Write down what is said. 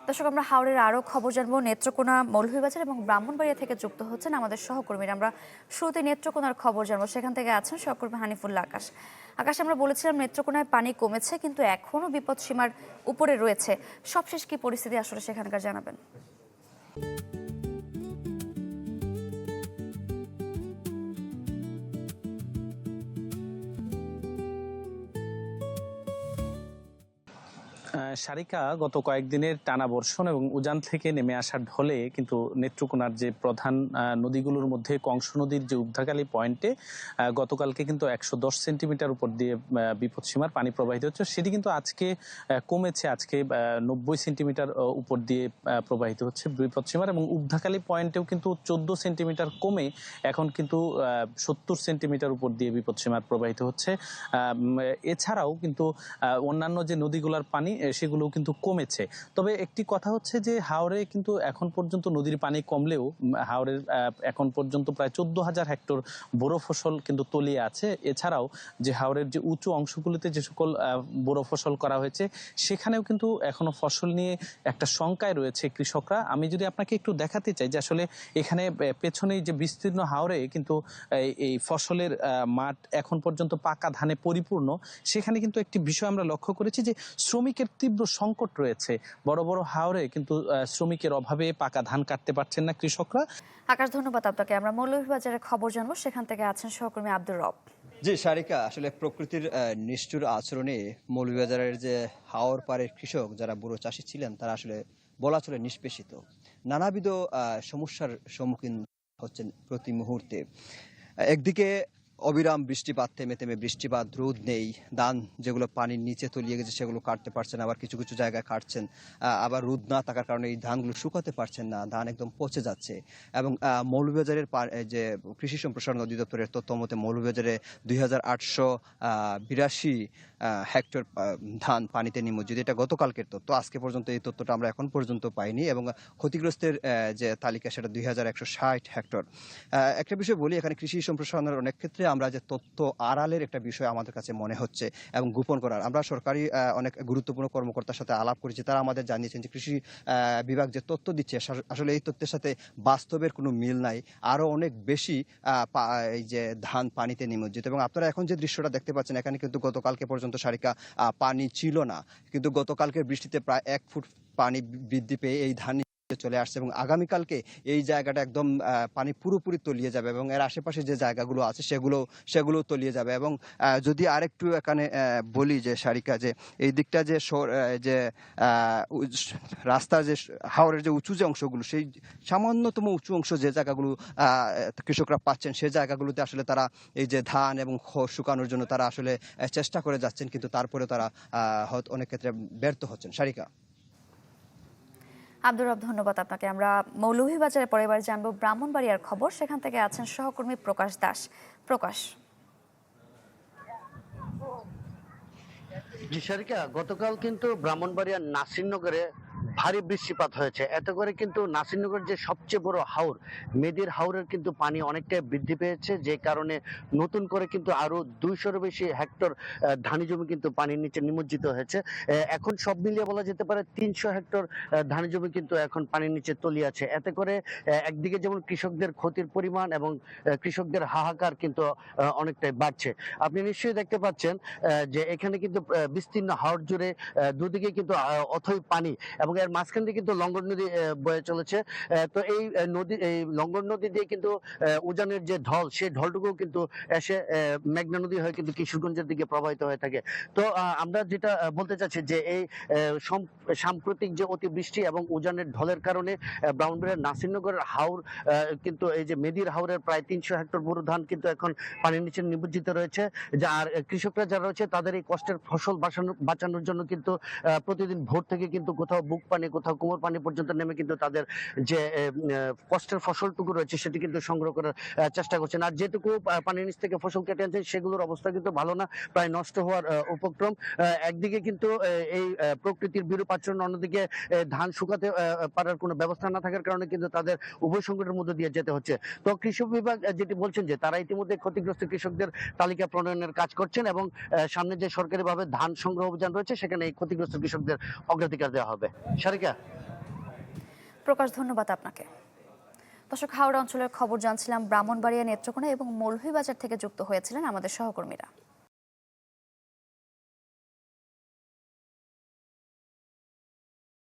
দর্শক, আমরা হাওড়ের আরও খবর জানবো। নেত্রকোনা, মৌলভীবাজার এবং ব্রাহ্মণবাড়িয়া থেকে যুক্ত হচ্ছেন আমাদের সহকর্মীরা। আমরা শুরুতে নেত্রকোনার খবর জানবো, সেখান থেকে আছেন সহকর্মী হানিফুল্লাহ আকাশ। আকাশ, আমরা বলেছিলাম নেত্রকোনায় পানি কমেছে, কিন্তু এখনও বিপদ সীমার উপরে রয়েছে। সবশেষ কি পরিস্থিতি আসলে সেখানকার, জানাবেন? সারিকা, গত কয়েকদিনের টানা বর্ষণ এবং উজান থেকে নেমে আসার ঢলে কিন্তু নেত্রকোনার যে প্রধান নদীগুলোর মধ্যে কংস নদীর যে উদ্ধাকালী পয়েন্টে গতকালকে কিন্তু 110 সেন্টিমিটার উপর দিয়ে বিপদসীমার পানি প্রবাহিত হচ্ছে। সেটি কিন্তু আজকে কমেছে, আজকে 90 সেন্টিমিটার উপর দিয়ে প্রবাহিত হচ্ছে বিপদসীমার, এবং উদ্ধাকালী পয়েন্টেও কিন্তু 14 সেন্টিমিটার কমে এখন কিন্তু 70 সেন্টিমিটার উপর দিয়ে বিপদসীমার প্রবাহিত হচ্ছে। এছাড়াও কিন্তু অন্যান্য যে নদীগুলোর পানি সেগুলো কিন্তু কমেছে। তবে একটি কথা হচ্ছে যে হাওরে কিন্তু এখন পর্যন্ত নদীর পানি কমলেও হাওরের এখন পর্যন্ত প্রায় 14,000 হেক্টর বোরো ফসল কিন্তু তলিয়ে আছে। এছাড়াও যে হাওরের যে উঁচু অংশগুলিতে যে সকল বোরো ফসল করা হয়েছে সেখানেও কিন্তু এখনো ফসল নিয়ে একটা শঙ্কায় রয়েছে কৃষকরা। আমি যদি আপনাকে একটু দেখাতে চাই যে আসলে এখানে পেছনেই যে বিস্তীর্ণ হাওরে কিন্তু এই ফসলের মাঠ এখন পর্যন্ত পাকা ধানে পরিপূর্ণ। সেখানে কিন্তু একটি বিষয় আমরা লক্ষ্য করেছি যে শ্রমিকের তীব্র সংকট রয়েছে। বড় বড় হাওরে কিন্তু শ্রমিকের অভাবে পাকা ধান কাটতে পারছেন না কৃষকরা। আকাশ, ধন্যবাদ আপনাকে। আমরা মৌলভীবাজারের খবর জানবো, সেখান থেকে আছেন সহকর্মী আব্দুর রব। জি সারিকা, আসলে প্রকৃতির নিষ্ঠুর আচরণে মৌলভীবাজারের যে হাওর পাড়ের কৃষক যারা বুড়ো চাষি ছিলেন তারা আসলে বলা চলে নিষ্পেষিত, নানাবিধ সমস্যার সম্মুখীন হচ্ছেন প্রতি মুহূর্তে। একদিকে অবিরাম বৃষ্টিপাত, থেমে থেমে বৃষ্টিপাত, রোদ নেই, ধান যেগুলো পানির নিচে তলিয়ে গেছে সেগুলো কাটতে পারছেন, আবার কিছু কিছু জায়গায় কাটছেন, আবার রোদ না থাকার কারণে এই ধানগুলো শুকাতে পারছেন না, ধান একদম পচে যাচ্ছে। এবং মৌলভীবাজারের যে কৃষি সম্প্রসারণ অধিদপ্তরের তথ্য মতে মৌলভীবাজারে 2,882 হেক্টর ধান পানিতে নিমজ্জিত। এটা গতকালকের তথ্য, আজকে পর্যন্ত এই তথ্যটা আমরা এখন পর্যন্ত পাইনি। এবং ক্ষতিগ্রস্তের যে তালিকা সেটা 2,160 হেক্টর। একটা বিষয় বলি, এখানে কৃষি সম্প্রসারণের অনেক ক্ষেত্রে আমরা যে তথ্য আড়ালের একটা বিষয় আমাদের কাছে মনে হচ্ছে এবং গোপন করার। আমরা সরকারি অনেক গুরুত্বপূর্ণ কর্মকর্তার সাথে আলাপ করেছি, তারা আমাদের জানিয়েছেন যে কৃষি বিভাগ যে তথ্য দিচ্ছে আসলে এই তথ্যের সাথে বাস্তবের কোনো মিল নাই, আরো অনেক বেশি এই যে ধান পানিতে নিমজ্জিত। এবং আপনারা এখন যে দৃশ্যটা দেখতে পাচ্ছেন, এখানে কিন্তু গতকালকে পর্যন্ত সারিকা পানি ছিল না, কিন্তু গতকালকে বৃষ্টিতে প্রায় 1 ফুট পানি বৃদ্ধি পেয়ে এই ধান চলে আসছে এবং আগামীকালকে এই জায়গাটা একদম পানি পুরোপুরি তলিয়ে যাবে এবং এর আশেপাশে যে জায়গাগুলো আছে সেগুলো তলিয়ে যাবে। এবং যদি আরেকটু এখানে বলি যে সারিকা, যে এই দিকটা যে রাস্তার যে হাওরের যে উঁচু যে অংশগুলো, সেই সামান্যতম উঁচু অংশ যে জায়গাগুলো কৃষকরা পাচ্ছেন, সেই জায়গাগুলোতে আসলে তারা এই যে ধান এবং খড় শুকানোর জন্য তারা আসলে চেষ্টা করে যাচ্ছেন, কিন্তু তারপরে তারা অনেক ক্ষেত্রে ব্যর্থ হচ্ছেন। সারিকা। আব্দুর রব, ধন্যবাদ আপনাকে। আমরা মৌলভীবাজারের পরিবার জানবো ব্রাহ্মণবাড়িয়ার খবর, সেখান থেকে আছেন সহকর্মী প্রকাশ দাস। প্রকাশ। জি সারিকা, গতকাল কিন্তু ব্রাহ্মণবাড়িয়ার নাসিরনগরে ভারী বৃষ্টিপাত হয়েছে। এতে করে কিন্তু নাসিরনগর যে সবচেয়ে বড় হাওর, মেদির হাওরের কিন্তু পানি অনেকটাই বৃদ্ধি পেয়েছে, যে কারণে নতুন করে কিন্তু আরো 200-এরও বেশি হেক্টর ধানি জমি কিন্তু পানির নিচে নিমজ্জিত হয়েছে। এখন সব মিলিয়ে বলা যেতে পারে 300 হেক্টর ধানি জমি কিন্তু এখন পানির নিচে তলিয়ে আছে। এতে করে একদিকে যেমন কৃষকদের ক্ষতির পরিমাণ এবং কৃষকদের হাহাকার কিন্তু অনেকটাই বাড়ছে। আপনি নিশ্চয়ই দেখতে পাচ্ছেন যে এখানে কিন্তু বিস্তীর্ণ হাওর জুড়ে দুদিকে কিন্তু অথই পানি, এবং এর মাঝখান দিয়ে কিন্তু লঙ্গর নদী বয়ে চলেছে। তো এই নদী, এই লঙ্গর নদী দিয়ে কিন্তু উজানের যে ঢল, সেই ঢলটুকু কিন্তু এসে মেঘনা নদী হয়ে কিন্তু কিশোরগঞ্জের দিকে প্রবাহিত হয়ে থাকে। তো আমরা যেটা বলতে চাচ্ছি যে এই সাম্প্রতিক যে অতিবৃষ্টি এবং উজানের ঢলের কারণে ব্রাহ্মণবাড়িয়ার নাসিরনগরের হাওর কিন্তু এই যে মেদির হাওরের প্রায় 300 হেক্টর বোরো ধান কিন্তু এখন পানির নিচে নিমজ্জিত রয়েছে। আর কৃষকরা যারা রয়েছে তাদের এই কষ্টের ফসল বাঁচানোর জন্য কিন্তু প্রতিদিন ভোর থেকে কিন্তু কোথাও বুক পানি, কোথাও কোমর পানি পর্যন্ত নেমে কিন্তু তাদের যে কষ্টের ফসলটুকু রয়েছে সেটি কিন্তু সংগ্রহ করার চেষ্টা করছেন। আর যেটুকু পানির নিচ থেকে ফসল কেটে আনছে সেগুলোর অবস্থা কিন্তু ভালো না, প্রায় নষ্ট হওয়ার উপক্রম। একদিকে কিন্তু এই প্রকৃতির বিরূপ আচরণ, অন্যদিকে ধান শুকাতে পারার কোনো ব্যবস্থা না থাকার কারণে কিন্তু তাদের উভয় সংকটের মধ্যে দিয়ে যেতে হচ্ছে। তো কৃষক বিভাগ যেটি বলছেন যে তারা ইতিমধ্যে ক্ষতিগ্রস্ত কৃষকদের তালিকা প্রণয়নের কাজ করছেন এবং সামনে যে সরকারিভাবে ধান সংগ্রহ অভিযান রয়েছে সেখানে এই ক্ষতিগ্রস্ত কৃষকদের অগ্রাধিকার দেওয়া হবে। সারিকা। প্রকাশ, ধন্যবাদ আপনাকে। দর্শক, হাওড়া অঞ্চলের খবর জানছিলাম। ব্রাহ্মণবাড়িয়া, নেত্রকোনা এবং মৌলভীবাজার থেকে যুক্ত হয়েছিলেন আমাদের সহকর্মীরা।